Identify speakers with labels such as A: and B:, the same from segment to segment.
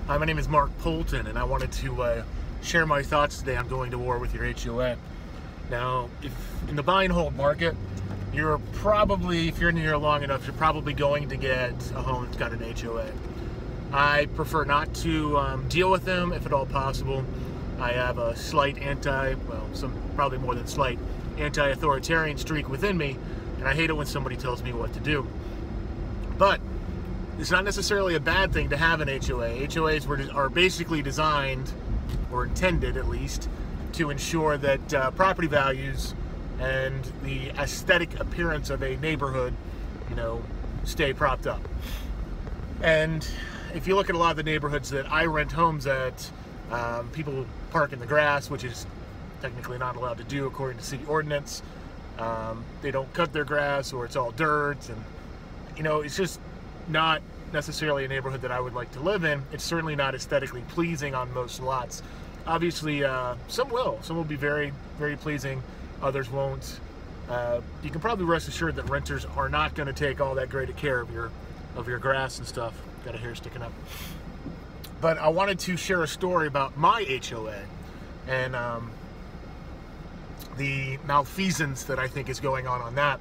A: Hi, my name is Mark Polton, and I wanted to share my thoughts today on going to war with your HOA. Now, if in the buy and hold market, you're probably, if you're in here long enough, you're probably going to get a home that's got an HOA. I prefer not to deal with them if at all possible. I have a slight probably more than slight, anti-authoritarian streak within me, and I hate it when somebody tells me what to do. But it's not necessarily a bad thing to have an HOA. HOAs are basically designed, or intended at least, to ensure that property values and the aesthetic appearance of a neighborhood, stay propped up. And if you look at a lot of the neighborhoods that I rent homes at, people park in the grass, which is technically not allowed to do according to city ordinance. They don't cut their grass, or it's all dirt, and it's just not necessarily a neighborhood that I would like to live in. It's certainly not aesthetically pleasing on most lots. Obviously, some will be very, very pleasing, others won't. You can probably rest assured that renters are not going to take all that great a care of your grass and stuff. Got a hair sticking up. But I wanted to share a story about my HOA and the malfeasance that I think is going on that.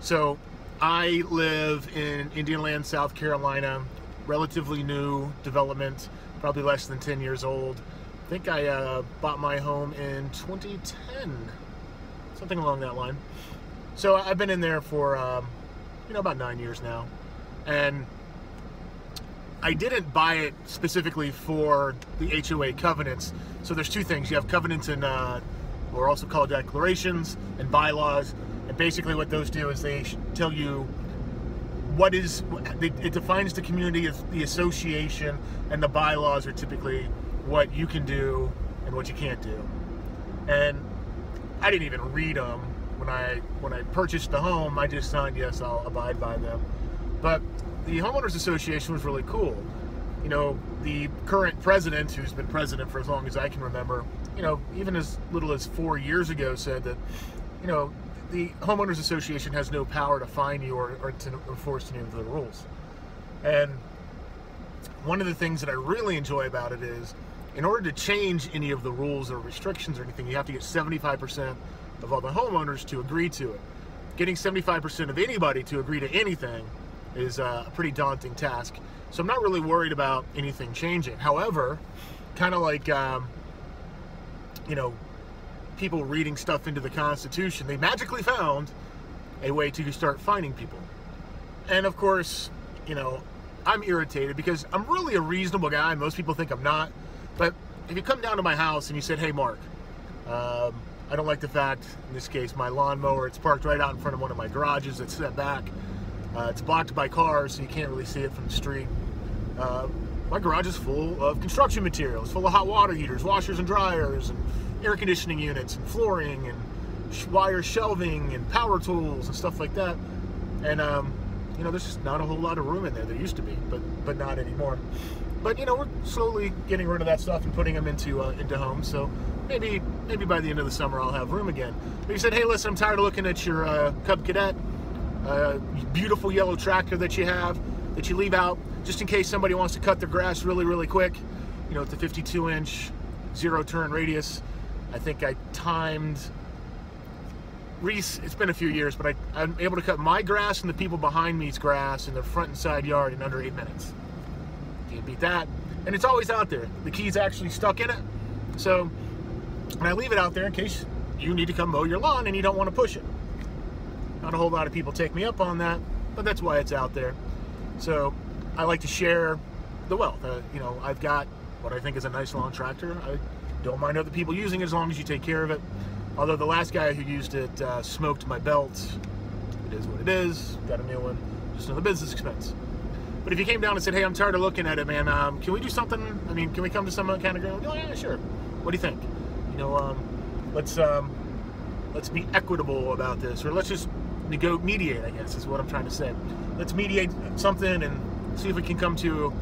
A: So I live in Indian Land, South Carolina, relatively new development, probably less than 10 years old. I think I bought my home in 2010, something along that line. So I've been in there for, about 9 years now. And I didn't buy it specifically for the HOA covenants. So there's two things. You have covenants and, or also called declarations, and bylaws. And basically what those do is they tell you it defines the community as the association, and the bylaws are typically what you can do and what you can't do. And I didn't even read them when I purchased the home. I just signed, yes, I'll abide by them. But the homeowners association was really cool. The current president, who's been president for as long as I can remember, even as little as 4 years ago, said that, the homeowners association has no power to fine you or to enforce any of the rules. And one of the things that I really enjoy about it is, in order to change any of the rules or restrictions or anything, you have to get 75% of all the homeowners to agree to it. Getting 75% of anybody to agree to anything is a pretty daunting task. So I'm not really worried about anything changing. However, kind of like, people reading stuff into the Constitution, they magically found a way to start fining people. And of course, I'm irritated because I'm really a reasonable guy. Most people think I'm not. But if you come down to my house and you said, hey, Mark, I don't like the fact, in this case, my lawnmower, it's parked right out in front of one of my garages. It's set back. It's blocked by cars, so you can't really see it from the street. My garage is full of construction materials, full of hot water heaters, washers and dryers, and air conditioning units, and flooring, and wire shelving, and power tools, and stuff like that. And, there's just not a whole lot of room in there. There used to be, but not anymore. But, we're slowly getting rid of that stuff and putting them into homes. So maybe by the end of the summer I'll have room again. But you said, hey, listen, I'm tired of looking at your Cub Cadet, beautiful yellow tractor that you have, that you leave out just in case somebody wants to cut their grass really, really quick. It's a 52-inch zero-turn radius. I think I timed, Reese, it's been a few years, but I'm able to cut my grass and the people behind me's grass in their front and side yard in under 8 minutes. Can't beat that. And it's always out there. The key's actually stuck in it. So, and I leave it out there in case you need to come mow your lawn and you don't want to push it. Not a whole lot of people take me up on that, but that's why it's out there. So I like to share the wealth. I've got what I think is a nice long tractor. I don't mind other people using it as long as you take care of it. Although the last guy who used it smoked my belt. It is what it is. Got a new one. Just another business expense. But if you came down and said, hey, I'm tired of looking at it, man, can we do something? Can we come to some kind of agreement? Oh, yeah, sure. What do you think? Let's be equitable about this, or let's just mediate, I guess, is what I'm trying to say. Let's mediate something and see if we can come to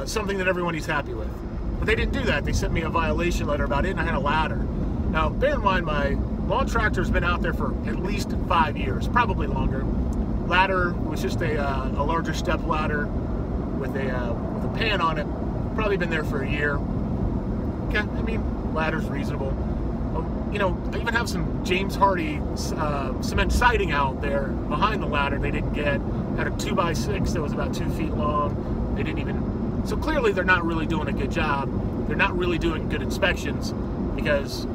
A: something that everybody's happy with. But they didn't do that. They sent me a violation letter about it, and I had a ladder. Now, bear in mind, my lawn tractor's been out there for at least 5 years, probably longer. Ladder was just a larger step ladder with a pan on it. Probably been there for a year. Okay, I mean, ladder's reasonable. You know, I even have some James Hardy cement siding out there behind the ladder they didn't get. Had a 2x6 that was about 2 feet long. They didn't even, so clearly they're not really doing a good job. They're not really doing good inspections because,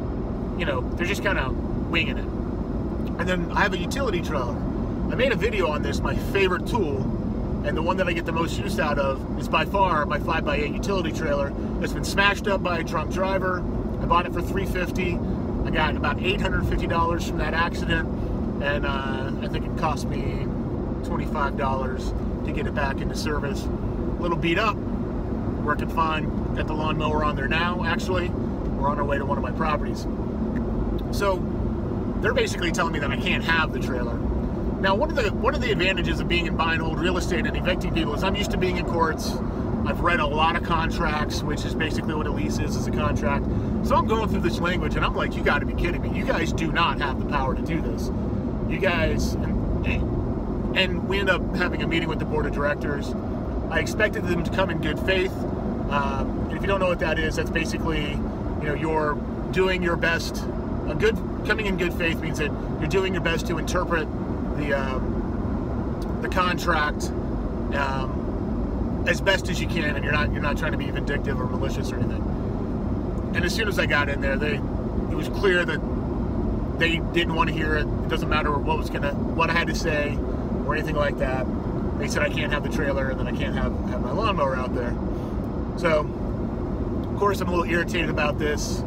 A: you know, they're just kind of winging it. And then I have a utility trailer. I made a video on this, my favorite tool, and the one that I get the most use out of is by far my 5x8 utility trailer. It's been smashed up by a drunk driver. I bought it for $350. I got about $850 from that accident, and I think it cost me $25 to get it back into service. A little beat up, working fine. Got the lawnmower on there now, actually. We're on our way to one of my properties. So they're basically telling me that I can't have the trailer. Now, one of the advantages of being in buy and hold real estate and evicting people is I'm used to being in courts. I've read a lot of contracts, which is basically what a lease is a contract. So I'm going through this language, and I'm like, you got to be kidding me. You guys do not have the power to do this. You guys, and we end up having a meeting with the board of directors. I expected them to come in good faith. And if you don't know what that is, that's basically, you know, you're doing your best. Coming in good faith means that you're doing your best to interpret the contract as best as you can, and you're not trying to be vindictive or malicious or anything. And as soon as I got in there, it was clear that they didn't want to hear it. It doesn't matter what I had to say or anything like that. They said I can't have the trailer, and then I can't have my lawnmower out there. So, of course, I'm a little irritated about this,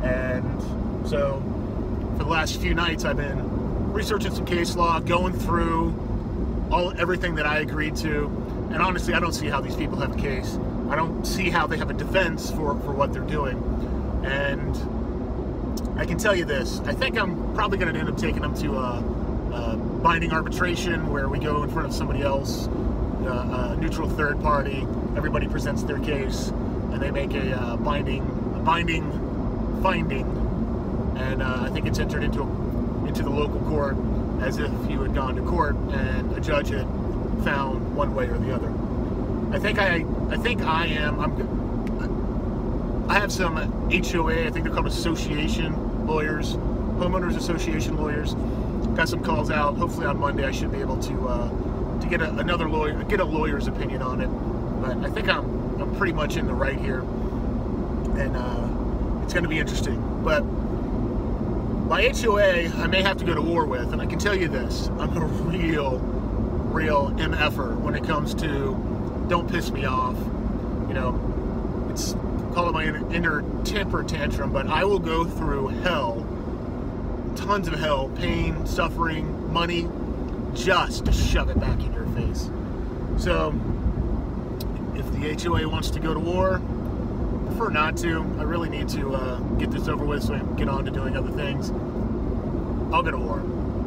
A: and so for the last few nights I've been researching some case law, going through everything that I agreed to, and honestly, I don't see how these people have a case. I don't see how they have a defense for what they're doing. And I can tell you this, I think I'm probably going to end up taking them to a binding arbitration where we go in front of somebody else, a neutral third party. Everybody presents their case, and they make a binding finding, and I think it's entered into the local court as if you had gone to court and a judge had found one way or the other. I have some HOA, I think they're called association lawyers, homeowners association lawyers. Got some calls out. Hopefully on Monday I should be able to get another lawyer, get a lawyer's opinion on it. But I think I'm pretty much in the right here, and it's going to be interesting. But my HOA I may have to go to war with, and I can tell you this: I'm a real MFer when it comes to don't piss me off. You know, it's call it my inner temper tantrum, but I will go through hell, tons of hell, pain, suffering, money, just to shove it back in your face. So if the HOA wants to go to war, I prefer not to. I really need to get this over with so I can get on to doing other things. I'll go to war.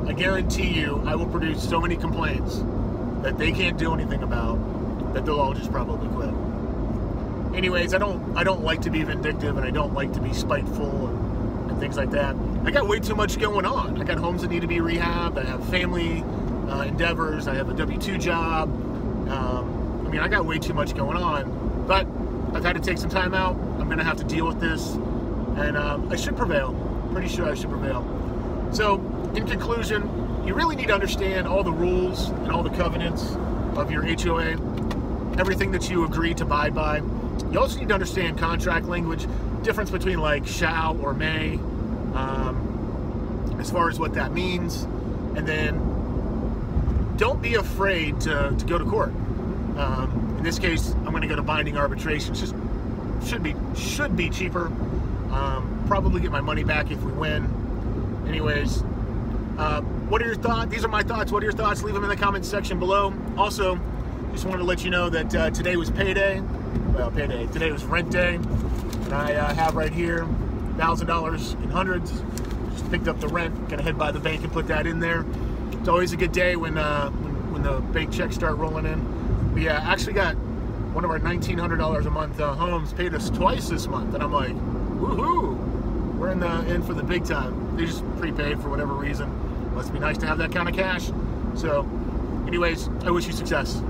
A: I guarantee you I will produce so many complaints that they can't do anything about that they'll all just probably quit. Anyways, I don't like to be vindictive, and I don't like to be spiteful and things like that. I got way too much going on. I got homes that need to be rehabbed. I have family endeavors. I have a W-2 job. I mean, I got way too much going on, but I've had to take some time out. I'm going to have to deal with this, and I should prevail. Pretty sure I should prevail. So, in conclusion, you really need to understand all the rules and all the covenants of your HOA, everything that you agree to abide by. You also need to understand contract language, difference between like shall or may, as far as what that means. And then don't be afraid to go to court. In this case, I'm going to go to binding arbitration. It's just should be cheaper. Probably get my money back if we win. Anyways, what are your thoughts? These are my thoughts. What are your thoughts? Leave them in the comments section below. Also, just wanted to let you know that today was payday. Well, payday. Today was rent day, and I have right here $1,000 in hundreds. Just picked up the rent. Gonna head by the bank and put that in there. It's always a good day when the bank checks start rolling in. We actually got one of our $1,900 a month homes paid us twice this month, and I'm like, woohoo! We're in for the big time. They just prepaid for whatever reason. Must be nice to have that kind of cash. So, anyways, I wish you success.